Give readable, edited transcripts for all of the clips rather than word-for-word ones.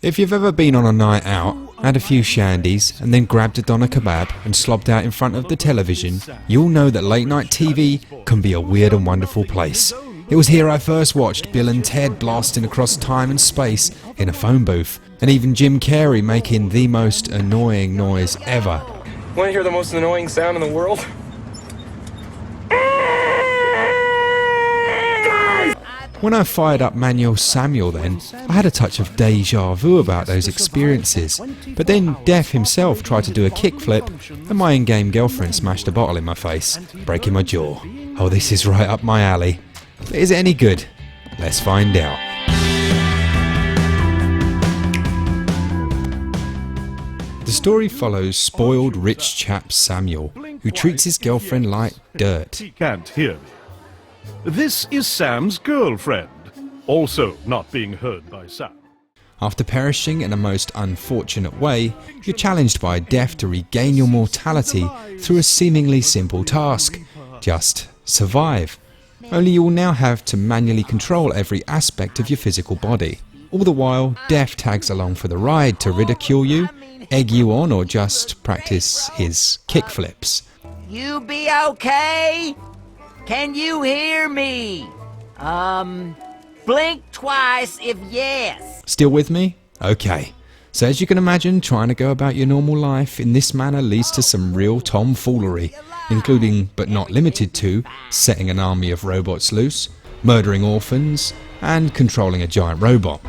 If you've ever been on a night out, had a few shandies and then grabbed a doner kebab and slobbed out in front of the television, you'll know that late night TV can be a weird and wonderful place. It was here I first watched Bill and Ted blasting across time and space in a phone booth, and even Jim Carrey making the most annoying noise ever. Want to hear the most annoying sound in the world? When I fired up Manuel Samuel then, I had a touch of deja vu about those experiences, but then Def himself tried to do a kickflip and my in-game girlfriend smashed a bottle in my face, breaking my jaw. Oh, this is right up my alley. But is it any good? Let's find out. The story follows spoiled rich chap Samuel, who treats his girlfriend like dirt. He can't hear me. This is Sam's girlfriend, also not being heard by Sam. After perishing in a most unfortunate way, you're challenged by Def to regain your mortality through a seemingly simple task. Just survive. Only you will now have to manually control every aspect of your physical body. All the while, Def tags along for the ride to ridicule you, egg you on, or just practice his kickflips. You be okay? Can you hear me? Blink twice if yes. Still with me? Okay. So as you can imagine, trying to go about your normal life in this manner leads to some real tomfoolery, including, but not limited to, setting an army of robots loose, murdering orphans, and controlling a giant robot.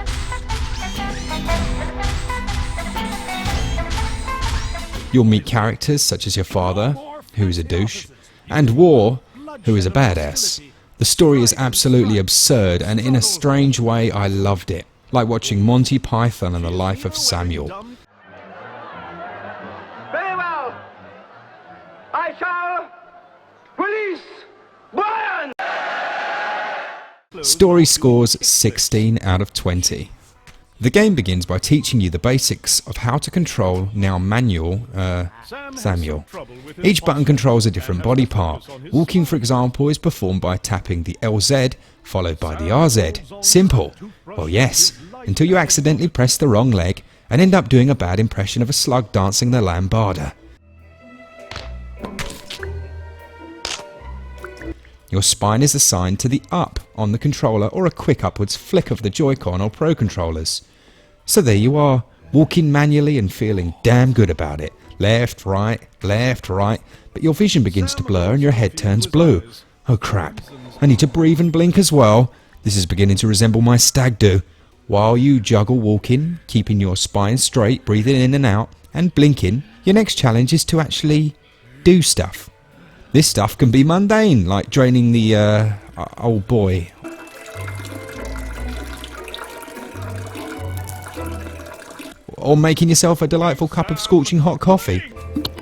You'll meet characters such as your father, who is a douche, and War, who is a badass. The story is absolutely absurd, and in a strange way I loved it, like watching Monty Python and the life of Samuel. Very well. I shall release Brian! Story scores 16 out of 20. The game begins by teaching you the basics of how to control Samuel. Each button controls a different body part. Walking, for example, is performed by tapping the LZ followed by the RZ. Simple. Well, yes, until you accidentally press the wrong leg and end up doing a bad impression of a slug dancing the lambada. Your spine is assigned to the up on the controller or a quick upwards flick of the Joy-Con or Pro controllers. So there you are, walking manually and feeling damn good about it. Left, right, but your vision begins to blur and your head turns blue. Oh crap, I need to breathe and blink as well. This is beginning to resemble my stag do. While you juggle walking, keeping your spine straight, breathing in and out, and blinking, your next challenge is to actually do stuff. This stuff can be mundane, like draining the, old boy. Or making yourself a delightful cup of scorching hot coffee.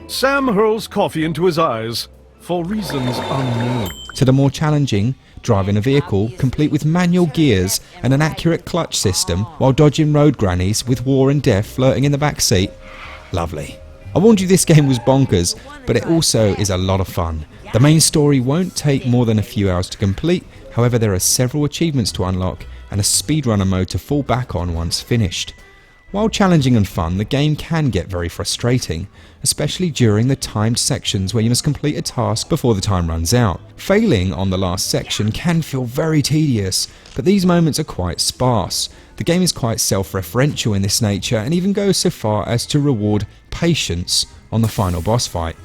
Sam hurls coffee into his eyes, for reasons unknown. To the more challenging, driving a vehicle complete with manual gears and an accurate clutch system while dodging road grannies with War and Death flirting in the back seat. Lovely. I warned you this game was bonkers, but it also is a lot of fun. The main story won't take more than a few hours to complete, however there are several achievements to unlock and a speedrunner mode to fall back on once finished. While challenging and fun, the game can get very frustrating, especially during the timed sections where you must complete a task before the time runs out. Failing on the last section can feel very tedious, but these moments are quite sparse. The game is quite self-referential in this nature and even goes so far as to reward patience on the final boss fight.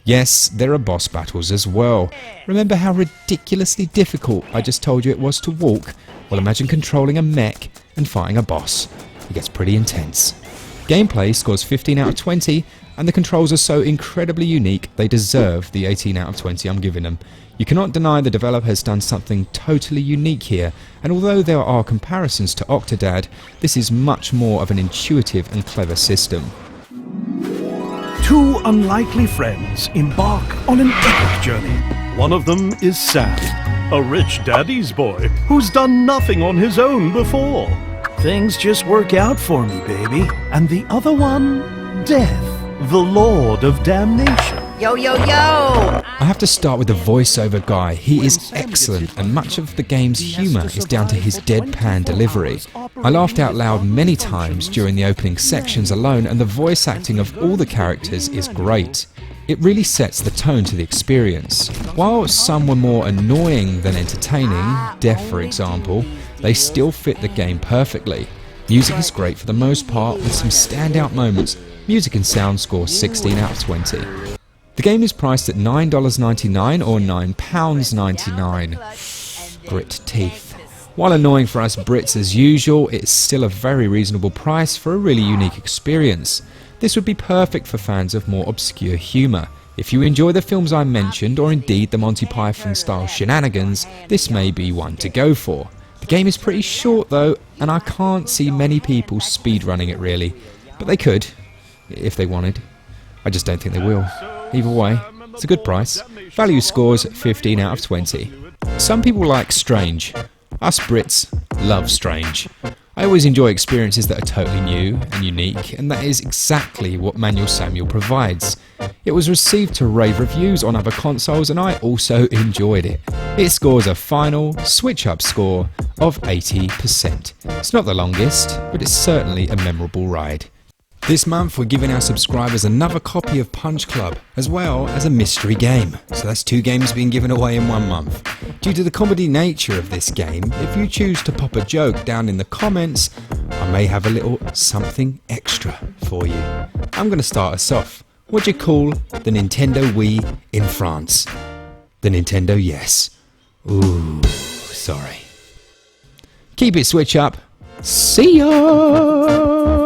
Yes, there are boss battles as well. Remember how ridiculously difficult I just told you it was to walk? Well, imagine controlling a mech and fighting a boss. It gets pretty intense. Gameplay scores 15 out of 20, and the controls are so incredibly unique they deserve the 18 out of 20 I'm giving them. You cannot deny the developer has done something totally unique here, and although there are comparisons to Octodad, this is much more of an intuitive and clever system. Two unlikely friends embark on an epic journey. One of them is Sam, a rich daddy's boy who's done nothing on his own before. Things just work out for me, baby. And the other one, Death, the Lord of Damnation. Yo, yo, yo! I have to start with the voiceover guy. He is excellent, and much of the game's humour is down to his deadpan delivery. I laughed out loud many times during the opening sections alone, and the voice acting of all the characters is great. It really sets the tone to the experience. While some were more annoying than entertaining, Death for example, they still fit the game perfectly. Music is great for the most part, with some standout moments. Music and sound score 16 out of 20. The game is priced at $9.99 or £9.99. Grit teeth. While annoying for us Brits as usual, it's still a very reasonable price for a really unique experience. This would be perfect for fans of more obscure humour. If you enjoy the films I mentioned, or indeed the Monty Python style shenanigans, this may be one to go for. The game is pretty short though, and I can't see many people speedrunning it really, but they could, if they wanted. I just don't think they will. Either way, it's a good price. Value scores 15 out of 20. Some people like Strange. Us Brits love Strange. I always enjoy experiences that are totally new and unique, and that is exactly what Manuel Samuel provides. It was received to rave reviews on other consoles, and I also enjoyed it. It scores a final SwitchUp score of 80%. It's not the longest, but it's certainly a memorable ride. This month we're giving our subscribers another copy of Punch Club, as well as a mystery game. So that's 2 games being given away in 1 month. Due to the comedy nature of this game, if you choose to pop a joke down in the comments, I may have a little something extra for you. I'm going to start us off. What do you call the Nintendo Wii in France? The Nintendo Yes. Ooh, sorry. Keep it Switch Up. See ya!